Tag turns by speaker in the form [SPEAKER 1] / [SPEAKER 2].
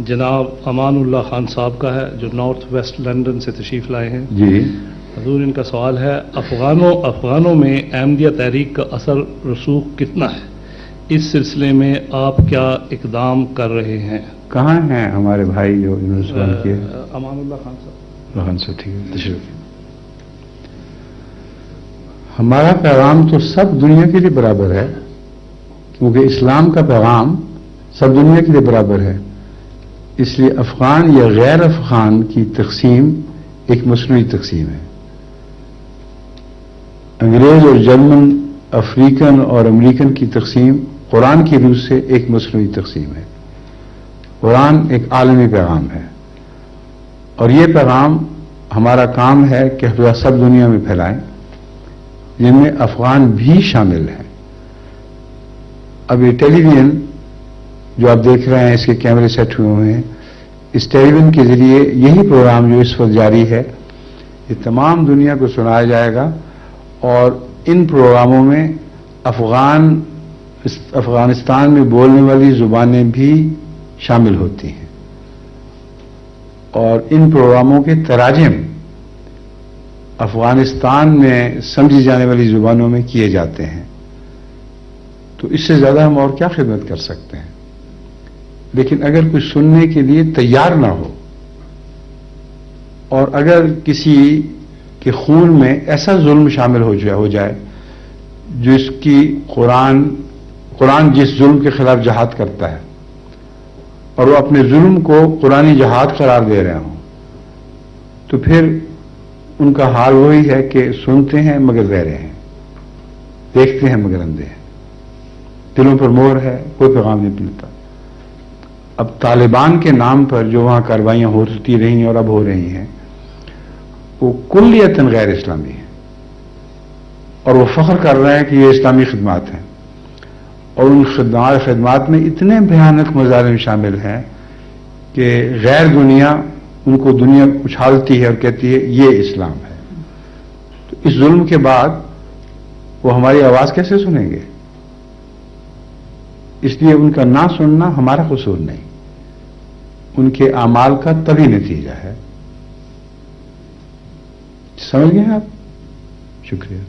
[SPEAKER 1] جناب امان اللہ خان صاحب کا ہے جو نارتھ ویسٹ لندن سے تشریف لائے ہیں.
[SPEAKER 2] جی
[SPEAKER 1] حضور، ان کا سوال ہے افغانوں میں احمدیہ تحریک کا اثر رسوخ کتنا ہے؟ اس سلسلے میں آپ کیا اقدام کر رہے ہیں؟
[SPEAKER 2] کہاں ہیں ہمارے بھائی جو انہوں نے سوال کیا؟
[SPEAKER 1] امان اللہ خان صاحب.
[SPEAKER 2] ٹھیک ہے، تشریف. ہمارا پیغام تو سب دنیا کے لیے برابر ہے، کیونکہ اسلام کا پیغام سب دنیا کے لیے برابر ہے. اس لیے افغان یا غیر افغان کی تقسیم ایک مصنوعی تقسیم ہے. انگریز اور جرمن، افریقن اور امریکن کی تقسیم قرآن کی روح سے ایک مصنوعی تقسیم ہے. قرآن ایک عالمی پیغام ہے، اور یہ پیغام ہمارا کام ہے کہ ہم سب دنیا میں پھیلائیں، جن میں افغان بھی شامل ہیں. اب یہ ٹیلی ویژن جو آپ دیکھ رہے ہیں، اس کے کیمرے سیٹ ہوئے ہیں، اس ٹیلی ویژن کے ذریعے یہی پروگرام جو اس وقت جاری ہے یہ تمام دنیا کو سنایا جائے گا، اور ان پروگراموں میں افغانستان میں بولنے والی زبانیں بھی شامل ہوتی ہیں، اور ان پروگراموں کے تراجم افغانستان میں سمجھی جانے والی زبانوں میں کیے جاتے ہیں. تو اس سے زیادہ ہم اور کیا خدمت کر سکتے ہیں؟ لیکن اگر کوئی سننے کے لیے تیار نہ ہو، اور اگر کسی کے خون میں ایسا ظلم شامل ہو جائے جو اس کی قرآن جس ظلم کے خلاف جہاد کرتا ہے، اور وہ اپنے ظلم کو قرآنی جہاد قرار دے رہے ہوں، تو پھر ان کا حال وہی ہے کہ سنتے ہیں مگر بہرے ہیں، دیکھتے ہیں مگر اندھے ہیں، دلوں پر مہر ہے، کوئی پیغام نہیں ملتا. اب طالبان کے نام پر جو وہاں کاروائیاں ہوتی رہی اور اب ہو رہی ہیں، وہ کلیتاً غیر اسلامی ہیں، اور وہ فخر کر رہے ہیں کہ یہ اسلامی خدمات ہیں، اور ان خدمات میں اتنے بھیانک مظالم شامل ہیں کہ غیر دنیا ان کو دنیا اچھالتی ہے اور کہتی ہے یہ اسلام ہے. تو اس ظلم کے بعد وہ ہماری آواز کیسے سنیں گے؟ اس لیے ان کا نہ سننا ہمارا قصور نہیں، ان کے اعمال کا طبی نتیجہ ہے. سمجھ گئے آپ؟ شکریہ.